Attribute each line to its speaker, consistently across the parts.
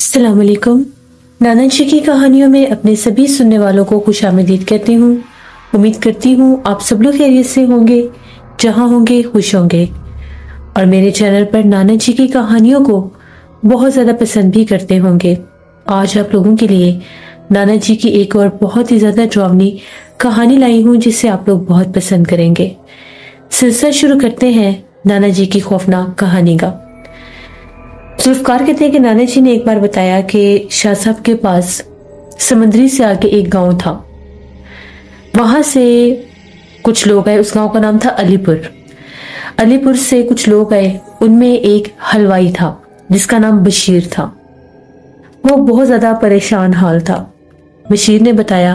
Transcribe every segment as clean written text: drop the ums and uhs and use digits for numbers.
Speaker 1: अस्सलाम वालेकुम। नाना जी की कहानियों में अपने सभी सुनने वालों को खुशामदीद कहती हूँ। उम्मीद करती हूँ आप सब लोग खैरियत से होंगे, जहाँ होंगे खुश होंगे, और मेरे चैनल पर नाना जी की कहानियों को बहुत ज़्यादा पसंद भी करते होंगे। आज आप लोगों के लिए नाना जी की एक और बहुत ही ज़्यादा डरावनी कहानी लाई हूँ जिसे आप लोग बहुत पसंद करेंगे। सिलसिला शुरू करते हैं नाना जी की खौफनाक कहानी का। जुल्फकार कहते हैं कि नाना जी ने एक बार बताया कि शाह साहब के पास समंदरी से आगे एक गांव था। वहां से कुछ लोग आए, उस गांव का नाम था अलीपुर। अलीपुर से कुछ लोग आए, उनमें एक हलवाई था जिसका नाम बशीर था। वो बहुत ज्यादा परेशान हाल था। बशीर ने बताया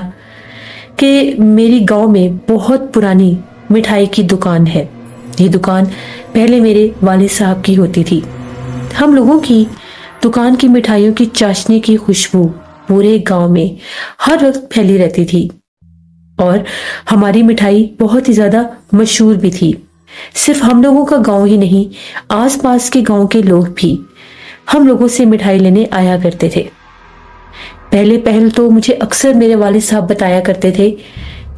Speaker 1: कि मेरी गांव में बहुत पुरानी मिठाई की दुकान है। ये दुकान पहले मेरे वालिद साहब की होती थी। हम लोगों की दुकान की मिठाइयों की चाशनी की खुशबू पूरे गांव में हर वक्त फैली रहती थी और हमारी मिठाई बहुत ही ज्यादा मशहूर भी थी। सिर्फ हम लोगों का गांव ही नहीं, आसपास के गांव के लोग भी हम लोगों से मिठाई लेने आया करते थे। पहले तो मुझे अक्सर मेरे वालिद साहब बताया करते थे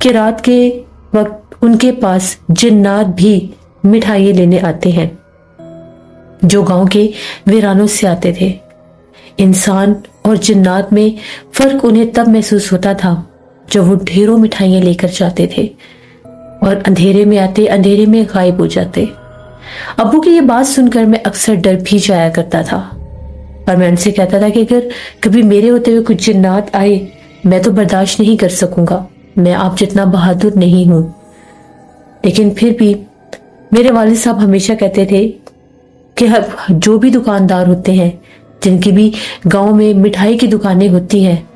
Speaker 1: कि रात के वक्त उनके पास जिन्नात भी मिठाई लेने आते हैं जो गांव के वीरानों से आते थे। इंसान और जिन्नात में फर्क उन्हें तब महसूस होता था जब वो ढेरों मिठाइयां लेकर जाते थे और अंधेरे में आते, अंधेरे में गायब हो जाते। अब्बू की ये बात सुनकर मैं अक्सर डर भी जाया करता था और मैं उनसे कहता था कि अगर कभी मेरे होते हुए कुछ जिन्नात आए, मैं तो बर्दाश्त नहीं कर सकूंगा, मैं आप जितना बहादुर नहीं हूं। लेकिन फिर भी मेरे वालिद साहब हमेशा कहते थे कि जो भी दुकानदार होते हैं, जिनकी भी गांव में मिठाई की दुकानें होती हैं,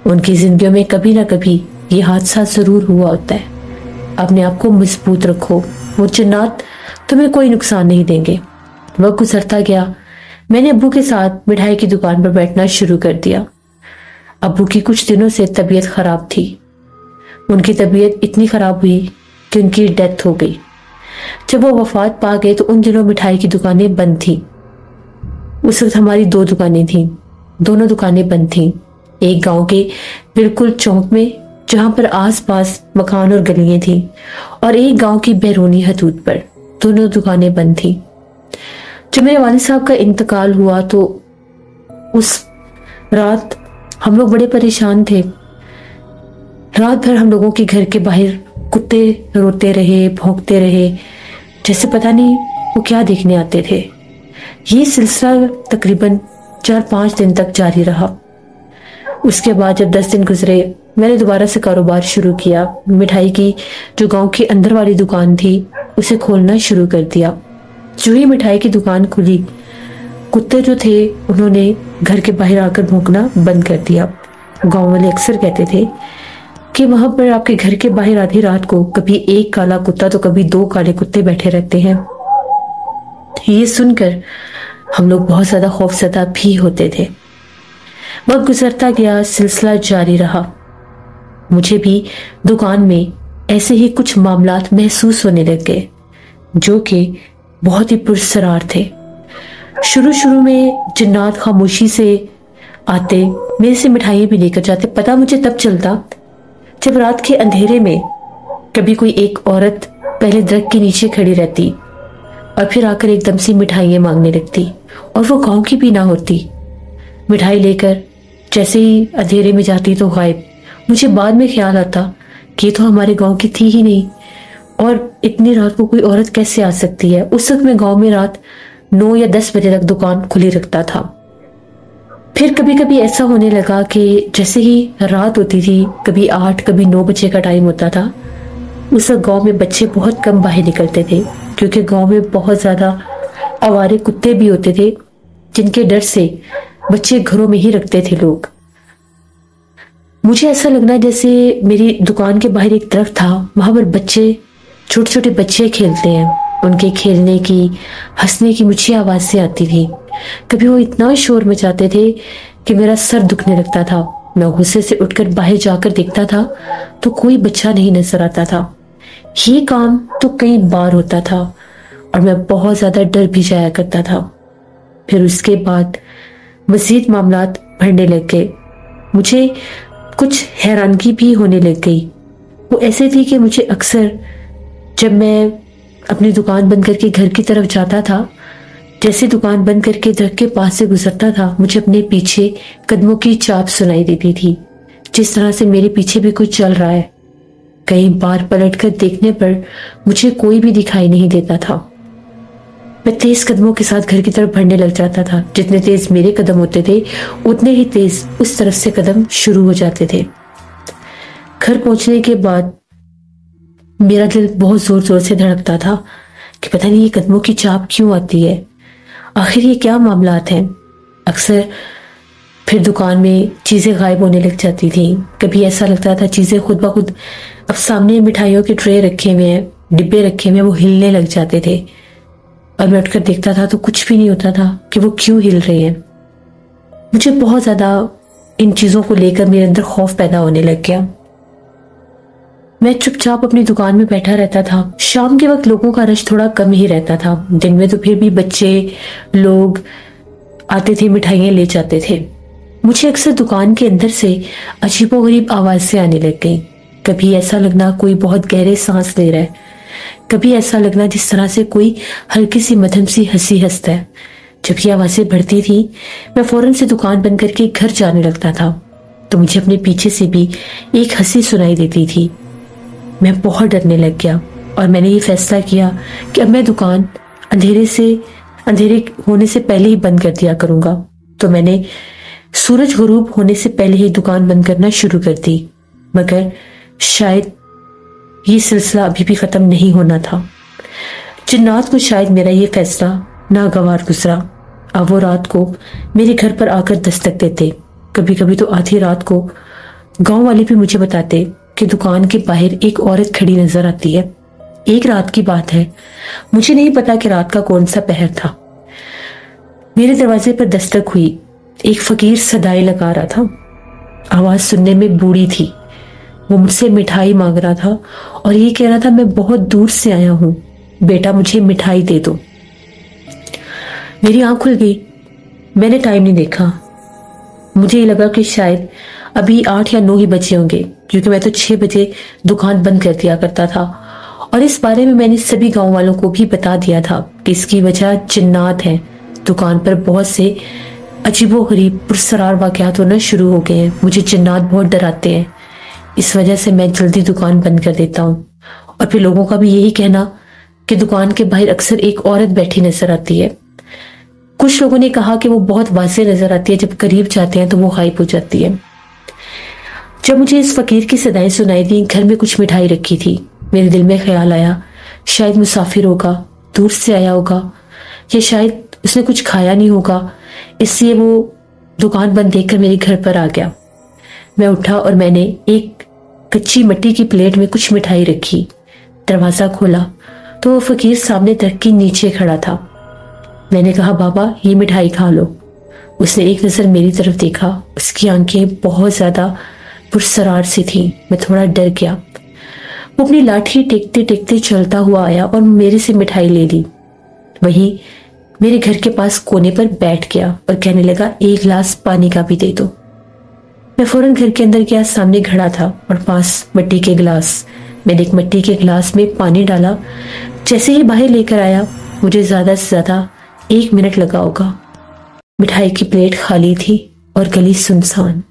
Speaker 1: उनकी जिंदगियों में कभी ना कभी ये हादसा जरूर हुआ होता है। अपने आप को मजबूत रखो, वो जिन्नात तुम्हें कोई नुकसान नहीं देंगे। वक्त गुजरता गया, मैंने अब्बू के साथ मिठाई की दुकान पर बैठना शुरू कर दिया। अब्बू की कुछ दिनों से तबीयत खराब थी। उनकी तबीयत इतनी खराब हुई कि उनकी डेथ हो गई। जब वो वफात पा गए तो उन दिनों मिठाई की दुकानें बंद थी। उस वक्त हमारी 2 दुकानें थीं, दोनों दुकानें बंद थीं। एक गांव के बिल्कुल चौक में जहां पर आसपास मकान और गलियां थीं, और एक गांव की बैरूनी हदूद पर। दोनों दुकानें बंद थीं। जब मेरे वालिद साहब का इंतकाल हुआ तो उस रात हम लोग बड़े परेशान थे। रात भर हम लोगों के घर के बाहर कुत्ते रोते रहे, भौंकते रहे, जैसे पता नहीं वो क्या देखने आते थे। ये सिलसिला तकरीबन 4-5 दिन तक जारी रहा। उसके बाद जब 10 दिन गुजरे, मैंने दोबारा से कारोबार शुरू किया। मिठाई की जो गांव के अंदर वाली दुकान थी उसे खोलना शुरू कर दिया। जो ही मिठाई की दुकान खुली, कुत्ते जो थे उन्होंने घर के बाहर आकर भौंकना बंद कर दिया। गांव वाले अक्सर कहते थे कि वहां पर आपके घर के बाहर आधी रात को कभी एक काला कुत्ता तो कभी 2 काले कुत्ते बैठे रहते हैं। ये सुनकर हम लोग बहुत ज्यादा खौफजदा भी होते थे। वक्त गुजरता गया, सिलसिला जारी रहा। मुझे भी दुकान में ऐसे ही कुछ मामलात महसूस होने लग गए जो कि बहुत ही पुरसरार थे। शुरू में जिन्नात खामोशी से आते, मेरे से मिठाइयां भी लेकर जाते। पता मुझे तब चलता जब रात के अंधेरे में कभी कोई एक औरत पहले दरख्त के नीचे खड़ी रहती और फिर आकर एकदम से मिठाइयां मांगने लगती, और वो गांव की भी ना होती। मिठाई लेकर जैसे ही अंधेरे में जाती तो गायब। मुझे बाद में ख्याल आता कि ये तो हमारे गांव की थी ही नहीं, और इतनी रात को कोई औरत कैसे आ सकती है। उस वक्त मैं गांव में रात 9 या 10 बजे तक दुकान खुली रखता था। फिर कभी कभी ऐसा होने लगा कि जैसे ही रात होती थी, कभी 8 कभी 9 बजे का टाइम होता था, उस वक्त गांव में बच्चे बहुत कम बाहर निकलते थे क्योंकि गांव में बहुत ज्यादा आवारे कुत्ते भी होते थे जिनके डर से बच्चे घरों में ही रखते थे लोग। मुझे ऐसा लगना जैसे मेरी दुकान के बाहर एक दरख्त था, वहां पर बच्चे, छोटे छोटे बच्चे खेलते हैं। उनके खेलने की, हंसने की मुझे आवाजें आती थी। कभी वो इतना शोर मचाते थे कि मेरा सर दुखने लगता था। मैं गुस्से से उठकर बाहर जाकर देखता था तो कोई बच्चा नहीं नजर आता था। ये काम तो कई बार होता था और मैं बहुत ज्यादा डर भी जाया करता था। फिर उसके बाद मजीद मामलात बढ़ने लग गए। मुझे कुछ हैरानगी भी होने लग गई। वो ऐसे थी कि मुझे अक्सर जब मैं अपनी दुकान बंद करके घर की तरफ जाता था, जैसे दुकान बंद करके दरख्त के पास से गुजरता था, मुझे अपने पीछे कदमों की चाप सुनाई देती थी, जिस तरह से मेरे पीछे भी कुछ चल रहा है। कई बार पलटकर देखने पर मुझे कोई भी दिखाई नहीं देता था। मैं तेज कदमों के साथ घर की तरफ बढ़ने लग जाता था। जितने तेज मेरे कदम होते थे, उतने ही तेज उस तरफ से कदम शुरू हो जाते थे। घर पहुंचने के बाद मेरा दिल बहुत जोर जोर से धड़कता था कि पता नहीं ये कदमों की चाप क्यों आती है, आखिर ये क्या मामलात हैं। अक्सर फिर दुकान में चीजें गायब होने लग जाती थी। कभी ऐसा लगता था चीजें खुद ब खुद, अब सामने मिठाइयों के ट्रे रखे हुए हैं, डिब्बे रखे हुए हैं, वो हिलने लग जाते थे और मैं उठकर देखता था तो कुछ भी नहीं होता था कि वो क्यों हिल रहे हैं। मुझे बहुत ज्यादा इन चीजों को लेकर मेरे अंदर खौफ पैदा होने लग गया। मैं चुपचाप अपनी दुकान में बैठा रहता था। शाम के वक्त लोगों का रश थोड़ा कम ही रहता था, दिन में तो फिर भी बच्चे लोग आते थे, मिठाइयाँ ले जाते थे। मुझे अक्सर दुकान के अंदर से अजीबोगरीब आवाजें आने लग गई। कभी ऐसा लगना कोई बहुत गहरे सांस ले रहा है, कभी ऐसा लगना जिस तरह से कोई हल्की सी मध्यम सी हंसी हंसता है। जब ये आवाजें बढ़ती थी, मैं फौरन से दुकान बंद करके घर जाने लगता था, तो मुझे अपने पीछे से भी एक हंसी सुनाई देती थी। मैं बहुत डरने लग गया और मैंने ये फैसला किया कि अब मैं दुकान अंधेरे होने से पहले ही बंद कर दिया करूंगा। तो मैंने सूरज गुरूब होने से पहले ही दुकान बंद करना शुरू कर दी। मगर शायद ये सिलसिला अभी भी खत्म नहीं होना था। जिन्नात को शायद मेरा ये फैसला नागवार गुजरा। अब वो रात को मेरे घर पर आकर दस्तक देते। कभी कभी तो आधी रात को गांव वाले भी मुझे बताते कि दुकान के बाहर एक औरत खड़ी नजर आती है। एक रात की बात है, मुझे नहीं पता कि रात का कौन सा पहर था। मेरे दरवाजे पर दस्तक हुई। एक फकीर सदाई लगा रहा था। आवाज सुनने में बूढ़ी थी। वो मुझसे मिठाई मांग रहा था और ये कह रहा था मैं बहुत दूर से आया हूं, बेटा मुझे मिठाई दे दो। मेरी आंख खुल गई। मैंने टाइम नहीं देखा। मुझे ये लगा कि शायद अभी 8 या 9 ही बजे होंगे, क्योंकि मैं तो 6 बजे दुकान बंद कर दिया करता था। और इस बारे में मैंने सभी गांव वालों को भी बता दिया था कि इसकी वजह जिन्नात है। दुकान पर बहुत से अजीबोगरीब पुरसरार वाकयात होना शुरू हो गए हैं। मुझे जिन्नात बहुत डराते हैं, इस वजह से मैं जल्दी दुकान बंद कर देता हूँ। और फिर लोगों का भी यही कहना कि दुकान के बाहर अक्सर एक औरत बैठी नजर आती है। कुछ लोगों ने कहा कि वो बहुत वाज़ेह नजर आती है, जब करीब जाते हैं तो वो गायब हो जाती है। जब मुझे इस फकीर की सदाएं सुनाई दी, घर में कुछ मिठाई रखी थी। मेरे दिल में ख्याल आया शायद मुसाफिर होगा, दूर से आया होगा, या शायद उसने कुछ खाया नहीं होगा, इसलिए वो दुकान बंद देखकर मेरे घर पर आ गया। मैं उठा और मैंने एक कच्ची मिट्टी की प्लेट में कुछ मिठाई रखी। दरवाजा खोला तो वो फकीर सामने दरख्त के नीचे खड़ा था। मैंने कहा बाबा ये मिठाई खा लो। उसने एक नजर मेरी तरफ देखा। उसकी आंखें बहुत ज्यादा पुरसरार सी थी। मैं थोड़ा डर गया। वो अपनी लाठी टेकते टेकते चलता हुआ आया और मेरे से मिठाई ले ली। वहीं मेरे घर के पास कोने पर बैठ गया और कहने लगा एक गिलास पानी का भी दे दो। मैं फौरन घर के अंदर गया। सामने खड़ा था और पास मिट्टी के गिलास। मैंने एक मिट्टी के गिलास में पानी डाला। जैसे ही बाहर लेकर आया, मुझे ज्यादा से ज्यादा 1 मिनट लगा होगा। मिठाई की प्लेट खाली थी और गली सुनसान।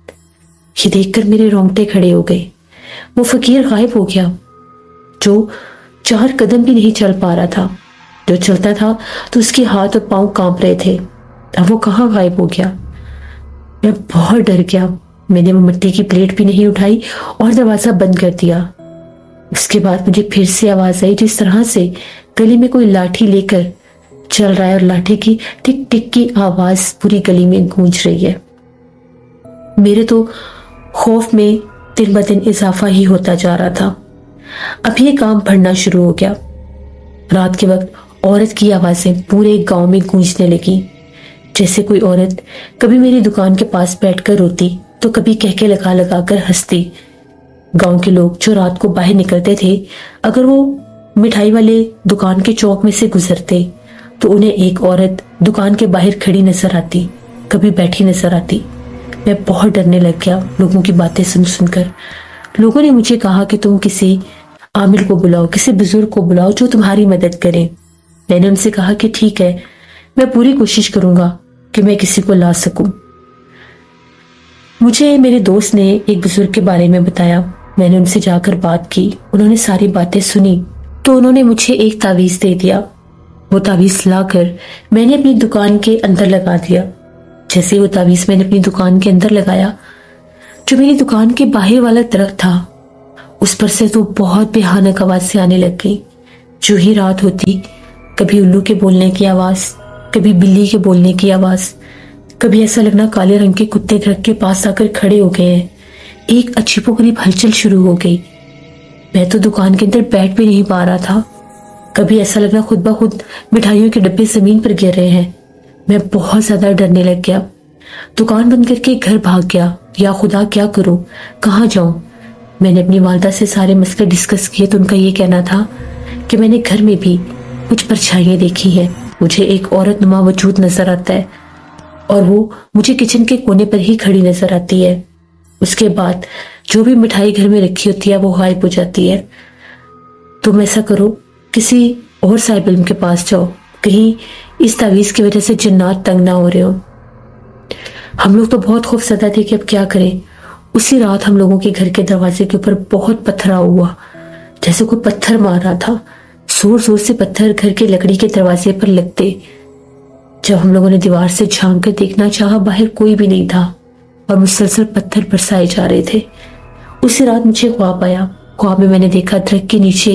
Speaker 1: ये देखकर मेरे रोंगटे खड़े हो गए। वो फकीर गायब हो गया, जो 4 कदम भी नहीं चल पा रहा था। जो चलता था तो उसके हाथ और पांव कांप रहे थे। अब वो कहाँ गायब हो गया? मैं बहुत डर गया। मैंने वो मिट्टी की प्लेट भी नहीं उठाई और दरवाजा बंद कर दिया। उसके बाद मुझे फिर से आवाज आई, जिस तरह से गली में कोई लाठी लेकर चल रहा है और लाठी की टिक टिक की आवाज पूरी गली में गूंज रही है। मेरे तो खौफ में दिन ब दिन इजाफा ही होता जा रहा था। अब ये काम बढ़ना शुरू हो गया। रात के वक्त औरत की आवाजें पूरे गांव में गूंजने लगी। जैसे कोई औरत कभी मेरी दुकान के पास बैठकर रोती तो कभी कहके लगा लगा कर हंसती। गांव के लोग जो रात को बाहर निकलते थे, अगर वो मिठाई वाले दुकान के चौक में से गुजरते तो उन्हें एक औरत दुकान के बाहर खड़ी नजर आती। कभी बैठी नजर आती। मैं बहुत डरने लग गया लोगों की बातें सुन सुनकर। लोगों ने मुझे कहा कि तुम किसी आमिर को बुलाओ, किसी बुजुर्ग को बुलाओ जो तुम्हारी मदद करे। मैंने उनसे कहा कि ठीक है, मैं पूरी कोशिश करूंगा कि मैं किसी को ला सकूं। मुझे मेरे दोस्त ने एक बुजुर्ग के बारे में बताया। मैंने उनसे जाकर बात की, उन्होंने सारी बातें सुनी तो उन्होंने मुझे एक तावीज दे दिया। वो तावीज लाकर मैंने अपनी दुकान के अंदर लगा दिया। जैसे वो तावीज मैंने अपनी दुकान के अंदर लगाया, जो मेरी दुकान के बाहर वाला दरख्त था उस पर से तो बहुत भयानक आवाज से आने लग गई। जो ही रात होती, कभी उल्लू के बोलने की आवाज, कभी बिल्ली के बोलने की आवाज, कभी ऐसा लगना काले रंग के कुत्ते दरख्त के पास आकर खड़े हो गए हैं। एक अजीबोगरीब हलचल शुरू हो गई। मैं तो दुकान के अंदर बैठ भी नहीं पा रहा था। कभी ऐसा लगना खुद ब खुद मिठाइयों के डब्बे जमीन पर गिर रहे हैं। मैं बहुत ज्यादा डरने लग गया। दुकान बंद करके घर भाग गया। या खुदा, क्या करूं, कहाँ जाऊं? मैंने अपनी वालदा से सारे मसले डिस्कस किए तो उनका ये कहना था कि मैंने घर में भी कुछ परछाइयां देखी हैं। मुझे एक औरत नुमा वजूद नजर आता है और वो मुझे किचन के कोने पर ही खड़ी नजर आती है। उसके बाद जो भी मिठाई घर में रखी होती है वो गायब हो जाती है। तुम ऐसा करो, किसी और साहिब इल्म के पास जाओ, कहीं इस तावीज की वजह से जिन्नात तंग ना हो रहे हो। हम लोग तो बहुत खौफजदा थे कि अब क्या करें। उसी रात हम लोगों के घर के दरवाजे के ऊपर बहुत पत्थराव हुआ, जैसे कोई पत्थर मार रहा था। जोर जोर से पत्थर घर के लकड़ी के दरवाजे पर लगते। जब हम लोगों ने दीवार से झांक कर देखना चाहा, बाहर कोई भी नहीं था और मुसलसल पत्थर बरसाए जा रहे थे। उसी रात मुझे ख्वाब आया। ख्वाब में मैंने देखा दरख्त के नीचे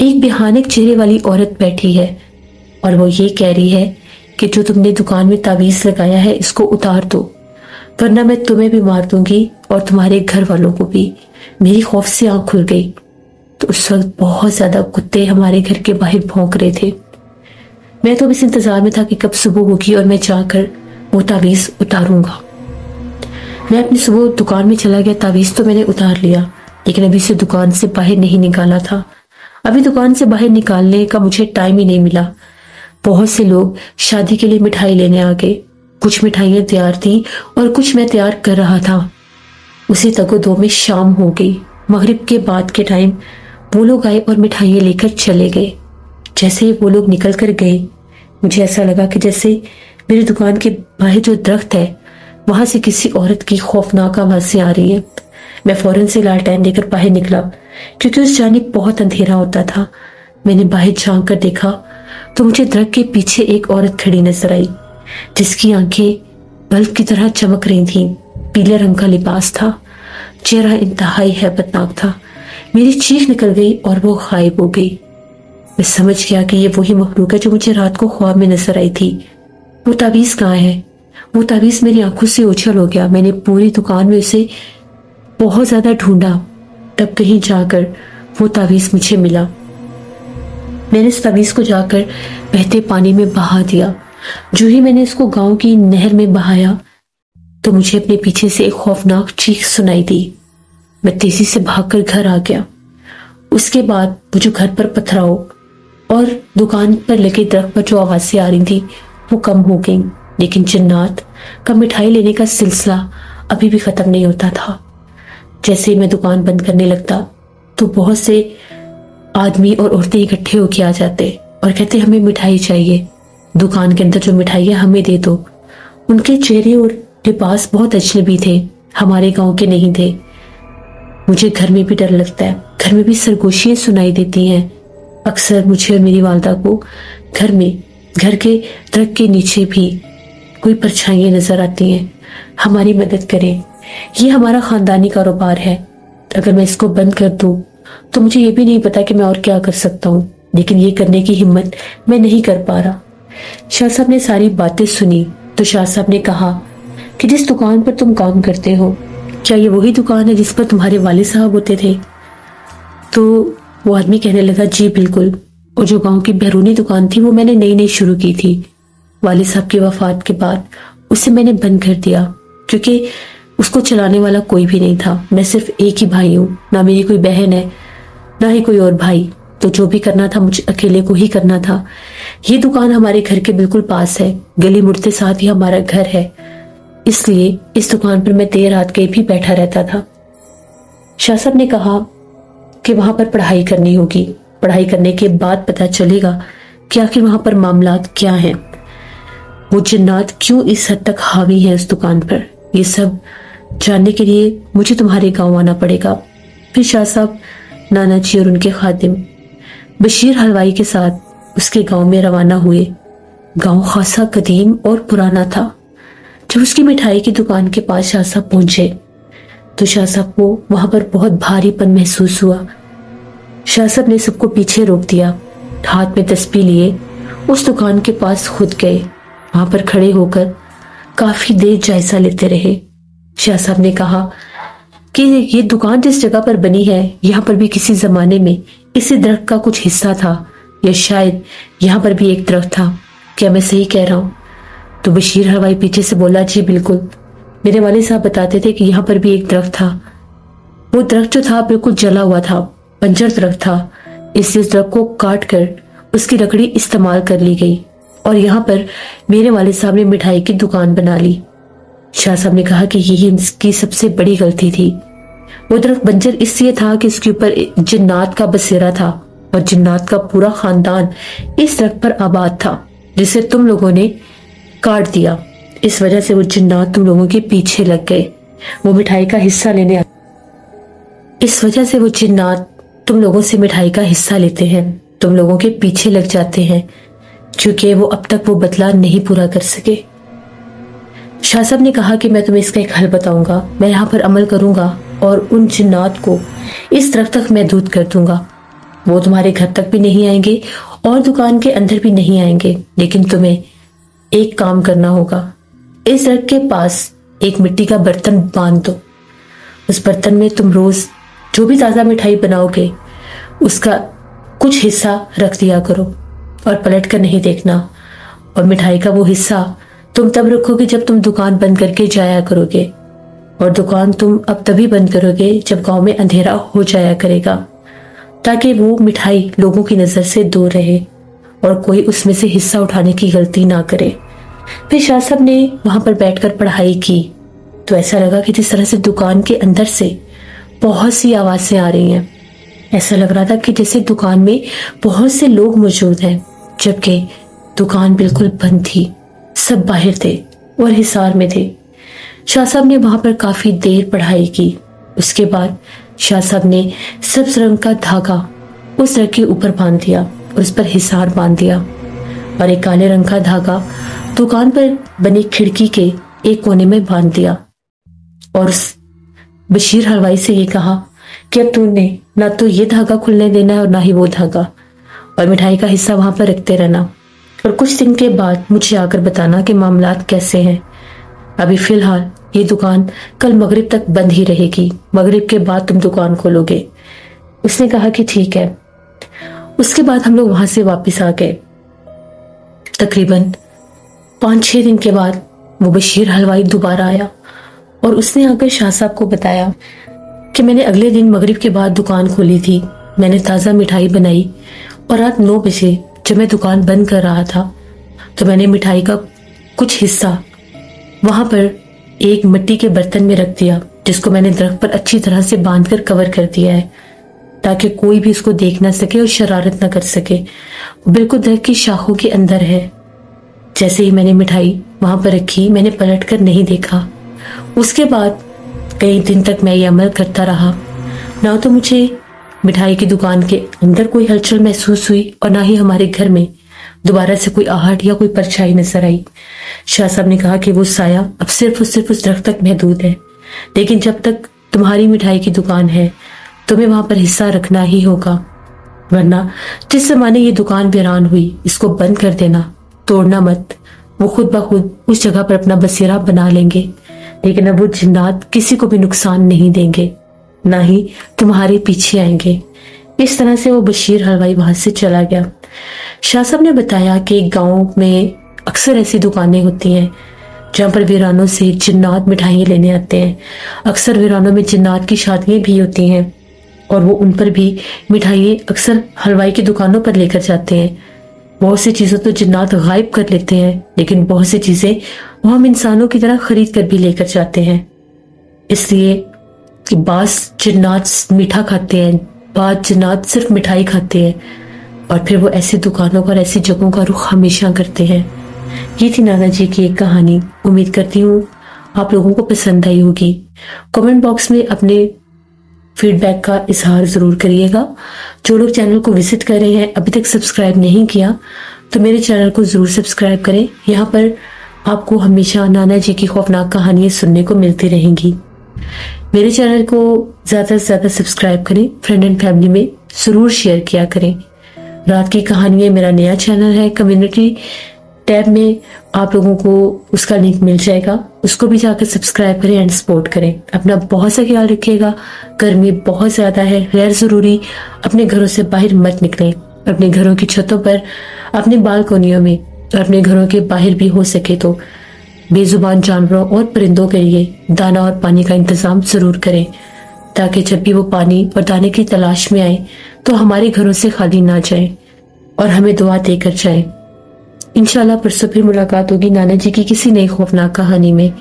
Speaker 1: एक भयानक चेहरे वाली औरत बैठी है और वो ये कह रही है कि जो तुमने दुकान में तावीज लगाया है इसको उतार दो, वरना मैं तुम्हें भी मार दूंगी और तुम्हारे घर वालों को भी। मेरी खौफ से आंख खुल गई तो उस वक्त बहुत ज्यादा कुत्ते हमारे घर के बाहर भौंक रहे थे। मैं तो इस इंतजार में था कि कब सुबह होगी और मैं जाकर वो तावीज उतारूंगा। मैं अपनी सुबह दुकान में चला गया। तावीज तो मैंने उतार लिया, लेकिन अभी से दुकान से बाहर नहीं निकाला था। अभी दुकान से बाहर निकालने का मुझे टाइम ही नहीं मिला। बहुत से लोग शादी के लिए मिठाई लेने आ गए। कुछ मिठाइयां तैयार थी और कुछ मैं तैयार कर रहा था। उसी तगो-दो में शाम हो गई। मगरिब के बाद के टाइम वो लोग आए और मिठाइयां लेकर चले गए। जैसे ही वो लोग निकल कर गए, मुझे ऐसा लगा कि जैसे मेरी दुकान के बाहर जो दरख्त है वहां से किसी औरत की खौफनाक आवाजें आ रही है। मैं फौरन से लालटेन लेकर बाहर निकला क्योंकि उस जानिब बहुत अंधेरा होता था। मैंने बाहर झांक कर देखा तो मुझे दरख्त के पीछे एक औरत खड़ी नजर आई, जिसकी आंखें बल्ब की तरह चमक रही थीं। पीले रंग का लिबास था, चेहरा इंतहाई हैबतनाक था। मेरी चीख निकल गई और वो गायब हो गई। मैं समझ गया कि ये वही मखलूक है जो मुझे रात को ख्वाब में नजर आई थी। वो तावीज कहाँ है? वो तावीज मेरी आंखों से ओझल हो गया। मैंने पूरी दुकान में उसे बहुत ज्यादा ढूंढा, तब कहीं जाकर वो तावीज मुझे मिला। मैंने इस तावीज को जाकर बहते पानी में बहा दिया। जो ही मैंने इसको गांव की नहर में बहाया तो मुझे अपने पीछे से एक खौफनाक चीख सुनाई दी। मैं तेजी से भागकर घर आ गया। उसके बाद वो जो घर पर पथराव और दुकान पर लगे दरख्त पर जो आवाजें आ रही थी वो कम हो गई, लेकिन जिन्नात का मिठाई लेने का सिलसिला अभी भी खत्म नहीं होता था। जैसे ही मैं दुकान बंद करने लगता तो बहुत से आदमी और औरतें इकट्ठे होके आ जाते और कहते हमें मिठाई चाहिए, दुकान के अंदर जो मिठाई है हमें दे दो। उनके चेहरे और लिबास बहुत अजनबी थे, हमारे गांव के नहीं थे। मुझे घर में भी डर लगता है, घर में भी सरगोशियां सुनाई देती हैं। अक्सर मुझे और मेरी वालदा को घर में घर के दरख्त के नीचे भी कोई परछाइयां नजर आती हैं। हमारी मदद करें, ये हमारा खानदानी कारोबार है। अगर मैं इसको बंद कर दूं तो मुझे ये भी नहीं पता कि मैं और क्या कर सकता हूँ, लेकिन ये करने की हिम्मत मैं नहीं कर पा रहा। शाह साहब ने सारी बातें सुनी तो शाह साहब ने कहा कि जिस दुकान पर तुम काम करते हो, क्या ये वही दुकान है जिस पर तुम्हारे वालिद साहब होते थे? तो वो आदमी कहने लगा जी बिल्कुल, और जो गांव की बैरूनी दुकान थी वो मैंने नई नई शुरू की थी। वालिद साहब की वफात के बाद उसे मैंने बंद कर दिया क्योंकि उसको चलाने वाला कोई भी नहीं था। मैं सिर्फ एक ही भाई हूँ, ना मेरी कोई बहन है ना ही कोई और भाई, तो जो भी करना था मुझे अकेले को ही करना था। ये दुकान हमारे घर के बिल्कुल पास है, गली मुड़ते साथ ही हमारा घर है। इसलिए इस दुकान पर मैं देर रात के भी बैठा रहता था। शाह साहब ने कहा कि वहां पर पढ़ाई करनी होगी, पढ़ाई करने के बाद पता चलेगा कि आखिर वहां पर मामलात क्या हैं, वो जिन्नात क्यों इस हद तक हावी है उस दुकान पर। ये सब जानने के लिए मुझे तुम्हारे गांव आना पड़ेगा। फिर शाह साहब नाना जी और उनके खादिम बशीर हलवाई के साथ उसके गांव में रवाना हुए। गांव खासा कदीम और पुराना था। जब उसकी मिठाई की दुकान के पास शाह साहब पहुंचे तो शाह साहब को वहां पर बहुत भारीपन महसूस हुआ। शाह साहब ने सबको पीछे रोक दिया, हाथ में तस्बीह लिए उस दुकान के पास खुद गए। वहां पर खड़े होकर काफी देर जायजा लेते रहे। शाह साहब ने कहा कि ये दुकान जिस जगह पर बनी है, यहाँ पर भी किसी जमाने में इसी दरख्त का कुछ हिस्सा था, या शायद यहाँ पर भी एक दरख्त था। क्या मैं सही कह रहा हूँ? तो बशीर हलवाई पीछे से बोला, जी बिल्कुल, मेरे वाले साहब बताते थे कि यहाँ पर भी एक दरख्त था। वो दरख्त जो था बिल्कुल जला हुआ था, बंजर दरख्त था, इसलिए उस दरख्त को काट कर उसकी लकड़ी इस्तेमाल कर ली गई और यहाँ पर मेरे वाले साहब ने मिठाई की दुकान बना ली। शाह साहब ने कहा कि यही इसकी सबसे बड़ी गलती थी। वो दरख्त बंजर इसलिए था कि इसके ऊपर जिन्नात का बसेरा था और जिन्नात का पूरा खानदान इस दरख्त पर आबाद था, जिसे तुम लोगों ने काट दिया। इस वजह से वो जिन्नात तुम लोगों के पीछे लग गए, वो मिठाई का हिस्सा लेने इस वजह से वो जिन्नात तुम लोगों से मिठाई का हिस्सा लेते हैं, तुम लोगों के पीछे लग जाते हैं, क्योंकि वो अब तक वो बदला नहीं पूरा कर सके। शाह साहब ने कहा कि मैं तुम्हें इसका एक हल बताऊंगा, मैं यहाँ पर अमल करूंगा और उन जिन्नात को इस दरख्त तक महदूद कर दूंगा। वो तुम्हारे घर तक भी नहीं आएंगे और दुकान के अंदर भी नहीं आएंगे, लेकिन तुम्हें एक काम करना होगा। इस दरख्त के पास एक मिट्टी का बर्तन बांध दो। उस बर्तन में तुम रोज जो भी ताज़ा मिठाई बनाओगे उसका कुछ हिस्सा रख दिया करो और पलट कर नहीं देखना। और मिठाई का वो हिस्सा तुम तब रखोगे जब तुम दुकान बंद करके जाया करोगे, और दुकान तुम अब तभी बंद करोगे जब गांव में अंधेरा हो जाया करेगा, ताकि वो मिठाई लोगों की नजर से दूर रहे और कोई उसमें से हिस्सा उठाने की गलती ना करे। फिर शाह साहब ने वहां पर बैठकर पढ़ाई की तो ऐसा लगा कि जिस तरह से दुकान के अंदर से बहुत सी आवाजें आ रही हैं, ऐसा लग रहा था कि जैसे दुकान में बहुत से लोग मौजूद हैं, जबकि दुकान बिल्कुल बंद थी, सब बाहर थे और हिसार में थे। शाह साहब ने वहां पर काफी देर पढ़ाई की। उसके बाद शाह साहब ने सब्ज रंग का धागा उस रग के ऊपर बांध दिया और उस पर हिसार बांध दिया, और एक काले रंग का धागा दुकान पर बनी खिड़की के एक कोने में बांध दिया और उस बशीर हलवाई से ये कहा कि अब तूने ना तो ये धागा खुलने देना है और ना ही वो धागा, और मिठाई का हिस्सा वहां पर रखते रहना, और कुछ दिन के बाद मुझे आकर बताना कि मामलात कैसे हैं। अभी फिलहाल ये दुकान कल मगरिब तक बंद ही रहेगी, मगरिब के बाद तुम दुकान खोलोगे। उसने कहा कि ठीक है। उसके बाद हम लोग वहां से वापस आ गए। तकरीबन 5-6 दिन के बाद वो बशीर हलवाई दोबारा आया और उसने आकर शाह साहब को बताया कि मैंने अगले दिन मगरिब के बाद दुकान खोली थी, मैंने ताज़ा मिठाई बनाई और रात 9 बजे जब मैं दुकान बंद कर रहा था तो मैंने मिठाई का कुछ हिस्सा वहां पर एक मिट्टी के बर्तन में रख दिया, जिसको मैंने दरख्त पर अच्छी तरह से बांध कर कवर कर दिया है ताकि कोई भी उसको देख ना सके और शरारत ना कर सके। बिल्कुल दरख्त की शाखों के अंदर है। जैसे ही मैंने मिठाई वहां पर रखी, मैंने पलट कर नहीं देखा। उसके बाद कई दिन तक मैं ये अमल करता रहा। ना तो मुझे मिठाई की दुकान के अंदर कोई हलचल महसूस हुई और ना ही हमारे घर में दोबारा से कोई आहट या कोई परछाई नजर आई। शाह साहब ने कहा कि वो साया अब सिर्फ और सिर्फ उस दरख्त तक महदूद है, लेकिन जब तक तुम्हारी मिठाई की दुकान है तुम्हें वहां पर हिस्सा रखना ही होगा, वरना जिस जमाने ये दुकान वीरान हुई इसको बंद कर देना, तोड़ना मत। वो खुद ब खुद उस जगह पर अपना बसेरा बना लेंगे, लेकिन अब वो जिन्नात किसी को भी नुकसान नहीं देंगे, ना ही तुम्हारे पीछे आएंगे। इस तरह से वो बशीर हलवाई वहां से चला गया। शाह साहब ने बताया कि गांव में अक्सर ऐसी दुकानें होती हैं जहां पर वीरानों से जिन्नात मिठाइयाँ लेने आते हैं। अक्सर वीरानों में जिन्नात की शादियां भी होती हैं और वो उन पर भी मिठाइयाँ अक्सर हलवाई की दुकानों पर लेकर जाते हैं। बहुत सी चीजों तो जिन्नात गायब कर लेते हैं, लेकिन बहुत सी चीजें वो हम इंसानों की तरह खरीद कर भी लेकर जाते हैं। इसलिए कि बास जिन्नात मीठा खाते हैं, बाज जिन्नात सिर्फ मिठाई खाते हैं, और फिर वो ऐसी दुकानों पर ऐसी जगहों का रुख हमेशा करते हैं। ये थी नाना जी की एक कहानी। उम्मीद करती हूँ आप लोगों को पसंद आई होगी। कमेंट बॉक्स में अपने फीडबैक का इजहार जरूर करिएगा। जो लोग चैनल को विजिट कर रहे हैं, अभी तक सब्सक्राइब नहीं किया, तो मेरे चैनल को जरूर सब्सक्राइब करें। यहाँ पर आपको हमेशा नाना जी की खौफनाक कहानियां सुनने को मिलती रहेंगी। मेरे चैनल को ज्यादा से ज्यादा सब्सक्राइब करें, फ्रेंड एंड फैमिली में जरूर शेयर किया करें। रात की कहानियां मेरा नया चैनल है, कम्युनिटी टैब में आप लोगों को उसका लिंक मिल जाएगा, उसको भी जाकर सब्सक्राइब करें एंड सपोर्ट करें। अपना बहुत सा ख्याल रखिएगा। गर्मी बहुत ज्यादा है, गैर जरूरी अपने घरों से बाहर मत निकलें। अपने घरों की छतों पर, अपने बालकोनियों में, अपने घरों के बाहर भी हो सके तो बेजुबान जानवरों और परिंदों के लिए दाना और पानी का इंतजाम जरूर करें, ताकि जब भी वो पानी और दाने की तलाश में आए तो हमारे घरों से खाली ना जाए और हमें दुआ देकर जाए। इंशाल्लाह परसों फिर मुलाकात होगी नाना जी की किसी नई खौफनाक कहानी में।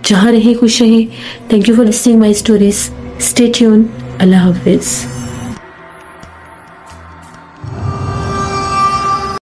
Speaker 1: जहां रहें खुश रहें। Thank you for listening my stories. Stay tune. Allah Hafiz.